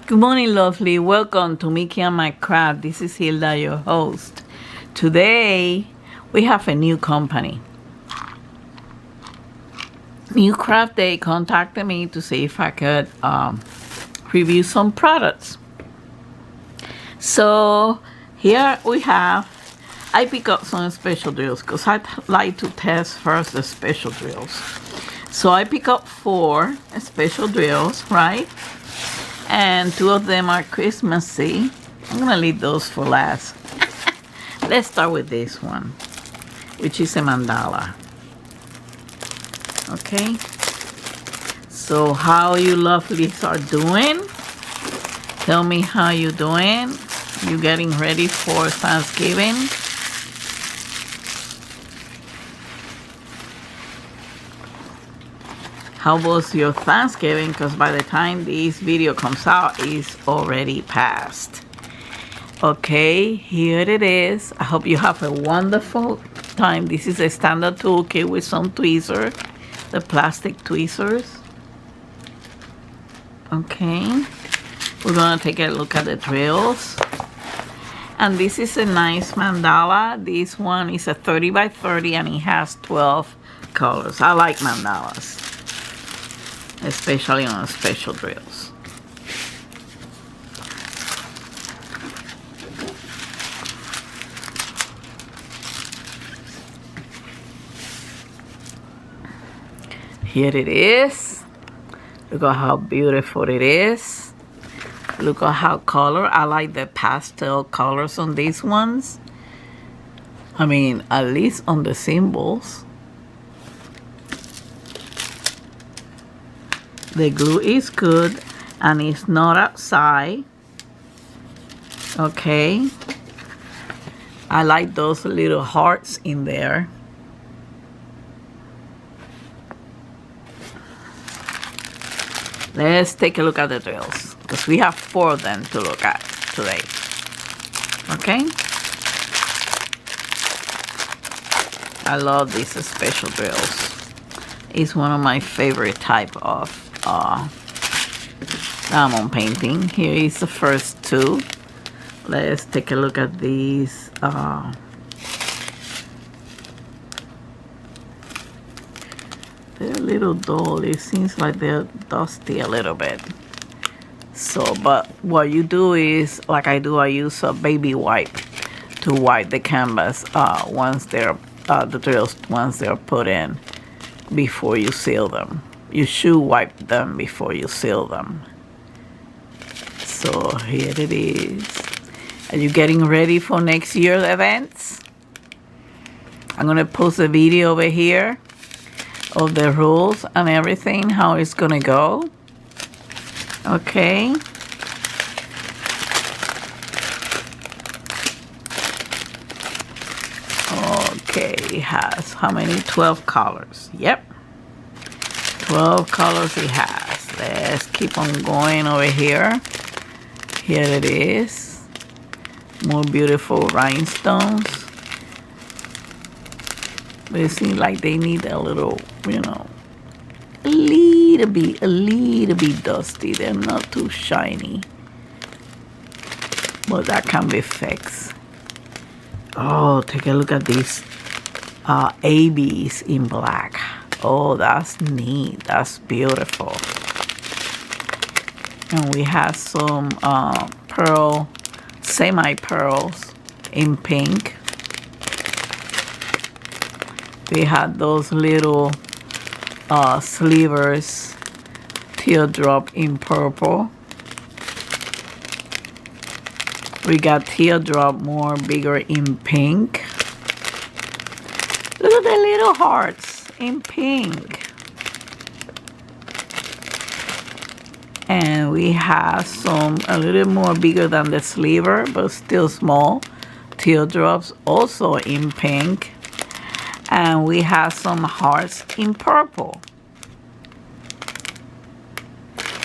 Good morning, lovely. Welcome to Mickey and My Craft. This is Hilda, your host. Today, we have a new company. Newcraftday contacted me to see if I could review some products. So, here we have, I pick up some special drills because I like to test first the special drills. So, I pick up 4 special drills, right? And 2 of them are Christmassy. I'm gonna leave those for last. Let's start with this one, which is a mandala. Okay, so how you lovelies are doing? Tell me how you doing. You getting ready for Thanksgiving? How was your Thanksgiving? Because by the time this video comes out, it's already past. Okay, here it is. I hope you have a wonderful time. This is a standard toolkit with some tweezers, the plastic tweezers. Okay, we're gonna take a look at the drills. And this is a nice mandala. This one is a 30 by 30 and it has 12 colors. I like mandalas, especially on special drills. Here it is. Look at how beautiful it is. Look at how color. I like the pastel colors on these ones. I mean, at least on the symbols. The glue is good and it's not outside. Okay. I like those little hearts in there. Let's take a look at the drills because we have 4 of them to look at today. Okay. I love these special drills. It's one of my favorite type of diamond painting. Here is the first 2. Let's take a look at these. They're a little dull. It seems like they're dusty a little bit. So, but what you do is, like I do, I use a baby wipe to wipe the canvas once they're the drills once they're put in, before you seal them. You should wipe them before you seal them. So here it is. Are you getting ready for next year's events? I'm gonna post a video over here of the rules and everything, how it's gonna go. Okay. Okay, it has how many? 12 colors. Yep. 12 colors it has. Let's keep on going over here. Here it is. More beautiful rhinestones. But it seems like they need a little, you know, a little bit dusty. They're not too shiny. But that can be fixed. Oh, take a look at these ABs in black. Oh, that's neat. That's beautiful. And we have some pearl, semi-pearls in pink. We had those little slivers, teardrop in purple. We got teardrop more bigger in pink. Look at the little hearts in pink. And we have some a little more bigger than the sliver, but still small. Teardrops also in pink. And we have some hearts in purple.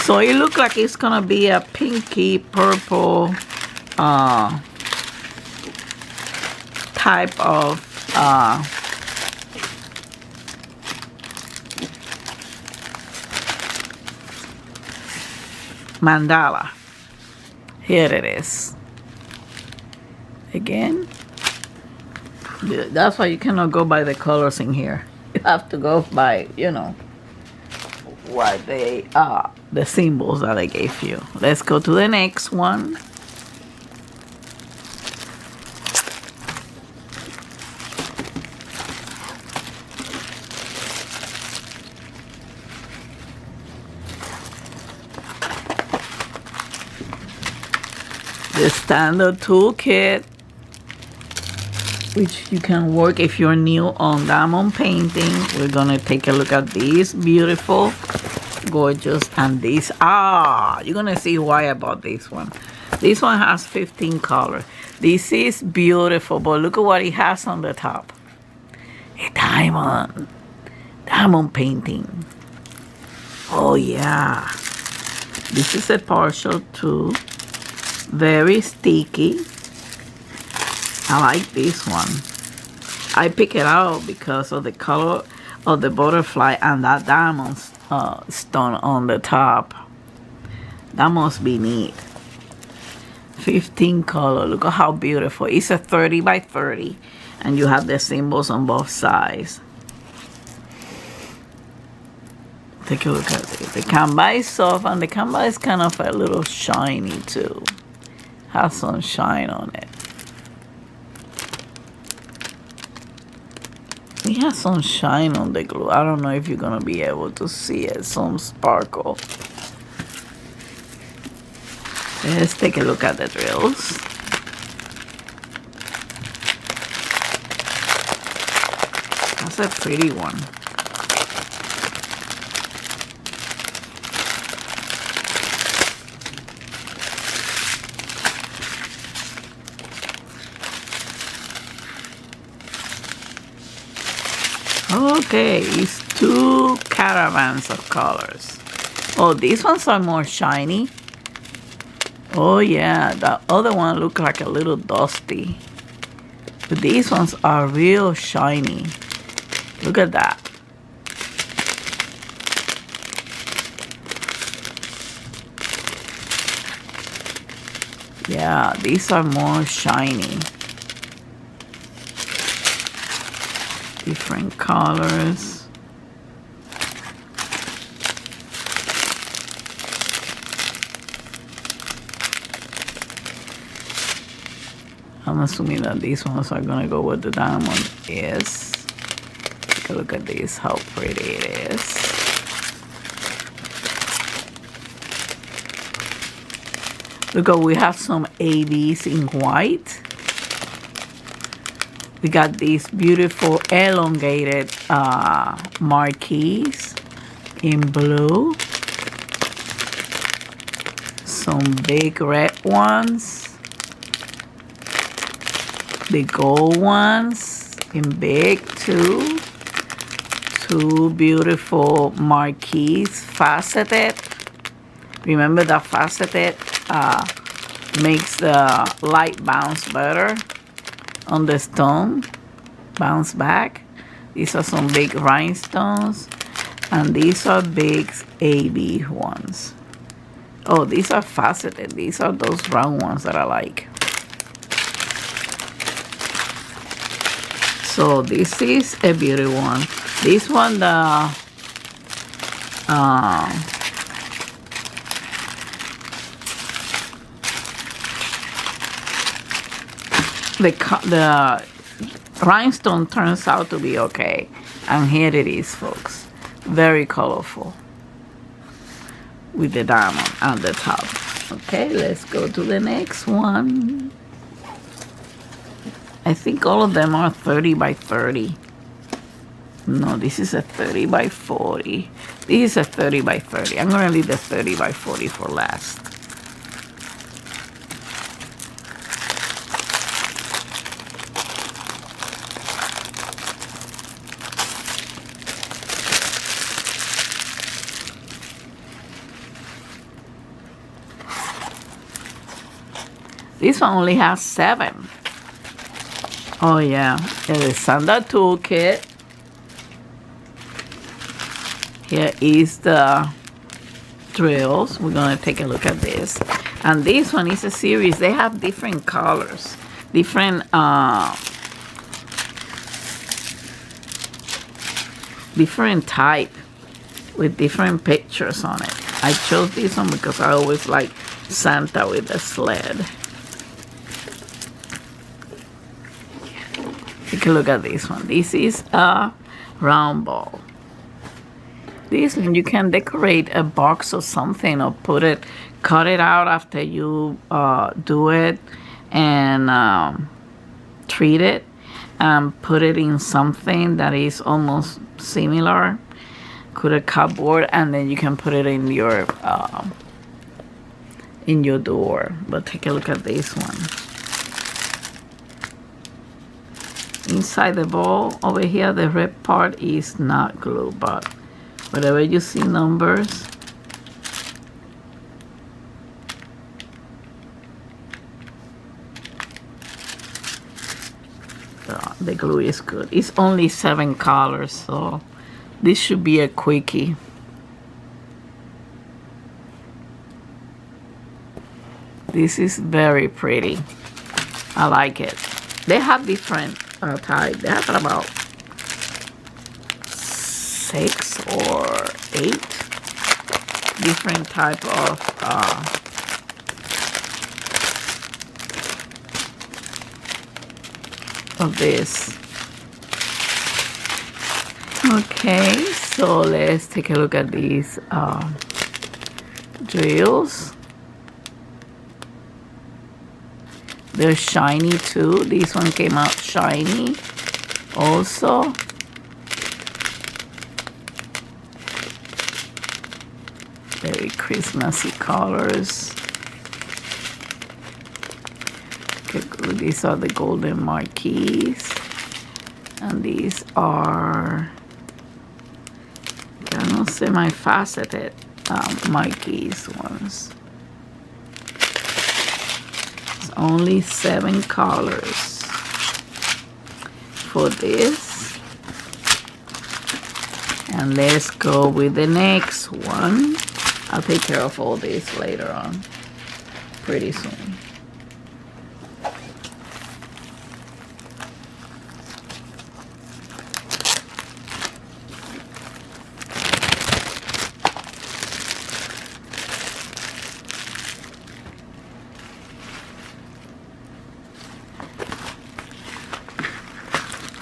So it looks like it's gonna be a pinky purple type of mandala. Here it is. Again. That's why you cannot go by the colors in here. You have to go by, you know, what they are, the symbols that I gave you. Let's go to the next one. The standard toolkit, which you can work if you're new on diamond painting. We're gonna take a look at these beautiful, gorgeous, and these, you're gonna see why I bought this one. This one has 15 colors. This is beautiful, but look at what it has on the top. A diamond painting. Oh yeah. This is a partial too. Very sticky. I like this one. I pick it out because of the color of the butterfly and that diamond stone on the top. That must be neat. 15 color. Look at how beautiful. It's a 30 by 30 and you have the symbols on both sides. Take a look at it. The canvas is soft and the canvas is kind of a little shiny too. Has some shine on it. It has some shine on the glue. I don't know if you're gonna be able to see it. Some sparkle. Let's take a look at the drills. That's a pretty one. Okay, it's 2 caravans of colors. Oh, these ones are more shiny. Oh yeah, the other one look like a little dusty. But these ones are real shiny. Look at that. Yeah, these are more shiny. Different colors. I'm assuming that these ones are gonna go where the diamond is. Take a look at this, how pretty it is. Look, we have some ABs in white. We got these beautiful elongated marquees in blue. Some big red ones. The gold ones in big too. 2 beautiful marquees, faceted. Remember that faceted makes the light bounce better on the stone, bounce back. These are some big rhinestones, and these are big AB ones. Oh, these are faceted. These are those round ones that I like. So this is a beauty one. This one, the rhinestone turns out to be okay, and here it is, folks. Very colorful with the diamond on the top. Okay, let's go to the next one. I think all of them are 30 by 30. No, this is a 30 by 40. This is a 30 by 30. I'm gonna leave the 30 by 40 for last. This one only has 7. Oh yeah, it is standard toolkit. Here is the drills. We're gonna take a look at this. And this one is a series. They have different colors, different different type with different pictures on it. I chose this one because I always like Santa with a sled. Take a look at this one. This is a round ball. This one you can decorate a box or something, or cut it out after you do it and treat it, and put it in something that is almost similar. Put a cupboard, and then you can put it in your door. But take a look at this one. Inside the ball over here, the red part is not glue, but wherever you see numbers, the glue is good. It's only 7 colors, so this should be a quickie. This is very pretty. I like it. They have different type. They have about 6 or 8 different type of this. Okay, so let's take a look at these drills. They're shiny too. This one came out shiny also. Very Christmassy colors. These are the golden marquees. And these are semi-faceted marquees ones. It's only 7 colors for this. And let's go with the next one. I'll take care of all this later on, pretty soon.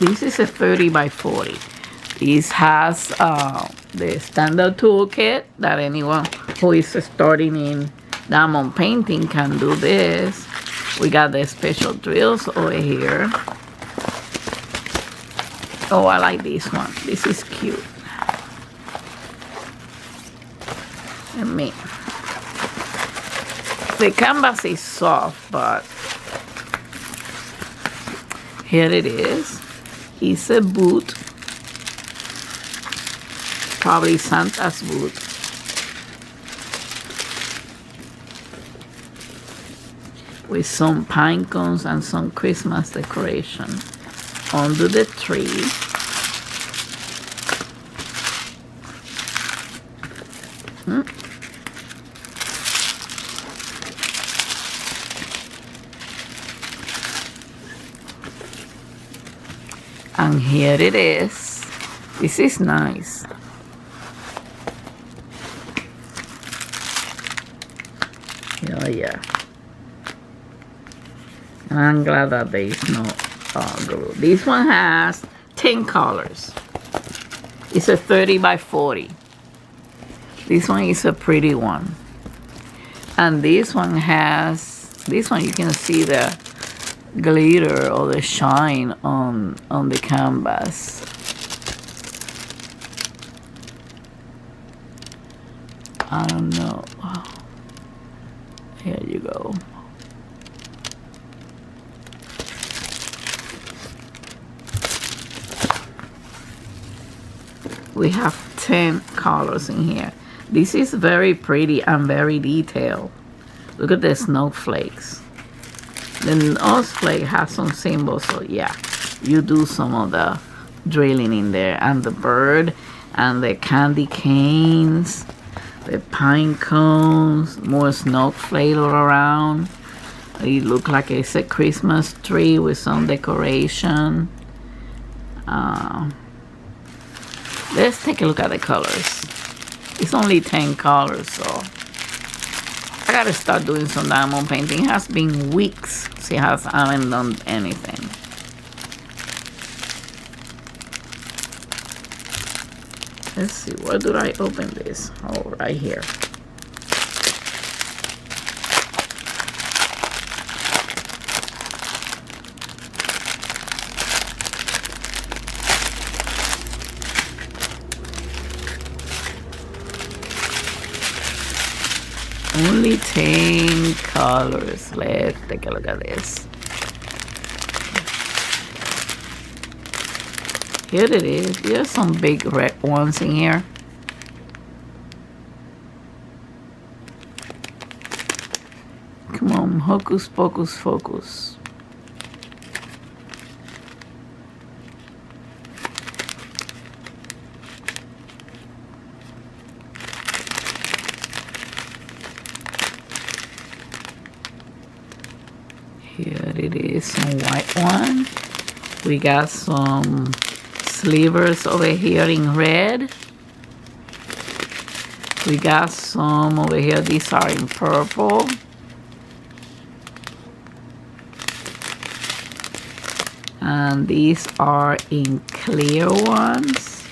This is a 30 by 40. This has the standard toolkit that anyone who is starting in diamond painting can do this. We got the special drills over here. Oh, I like this one. This is cute. And me. The canvas is soft, but here it is. It's a boot. Probably Santa's boot. With some pine cones and some Christmas decoration under the tree. And here it is. This is nice. Oh yeah. And I'm glad that there is no glue. This one has 10 colors. It's a 30 by 40. This one is a pretty one. And this one you can see the glitter or the shine on the canvas. I don't know. Here you go. We have 10 colors in here. This is very pretty and very detailed. Look at the snowflakes. The snowflake has some symbols, so yeah, you do some of the drilling in there, and the bird and the candy canes. The pine cones, more snowflake all around. It looks like it's a Christmas tree with some decoration. Let's take a look at the colors. It's only 10 colors, so I gotta start doing some diamond painting. It has been weeks since I haven't done anything. Let's see, where did I open this? Oh, right here. Only 10 colors. Let's take a look at this. Here it is. There's some big red ones in here. Come on, hocus pocus focus. Here it is, some white one. We got some slivers over here in red. We got some over here, these are in purple. And these are in clear ones.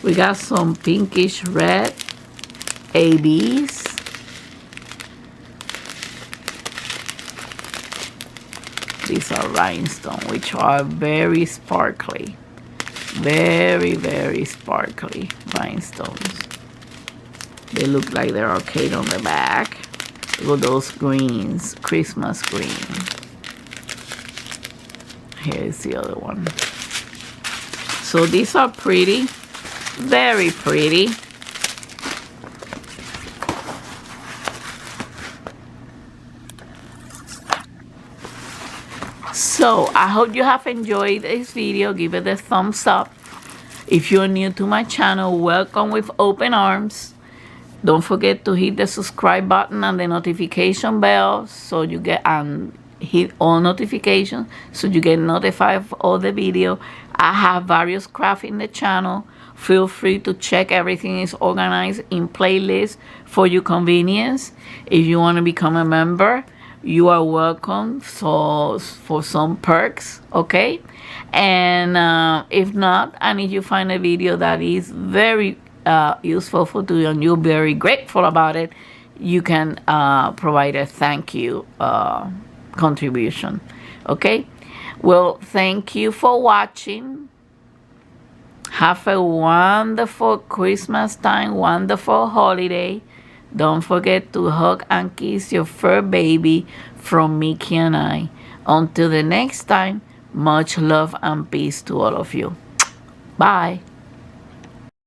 We got some pinkish red ABs. These are rhinestone, which are very sparkly. Very, very sparkly rhinestones. They look like they're arcade on the back. Look at those greens, Christmas green. Here's the other one. So these are pretty, very pretty. So I hope you have enjoyed this video. Give it a thumbs up. If you're new to my channel, welcome with open arms. Don't forget to hit the subscribe button and the notification bell so you get hit all notifications so you get notified of all the video. I have various crafts in the channel. Feel free to check. Everything is organized in playlists for your convenience. If you want to become a member, you are welcome, so for some perks, okay? And if not, and if you find a video that is very useful for you and you're very grateful about it, you can provide a thank you contribution, okay? Well, thank you for watching. Have a wonderful Christmas time, wonderful holiday. Don't forget to hug and kiss your fur baby from Mickey and I. Until the next time, much love and peace to all of you. Bye.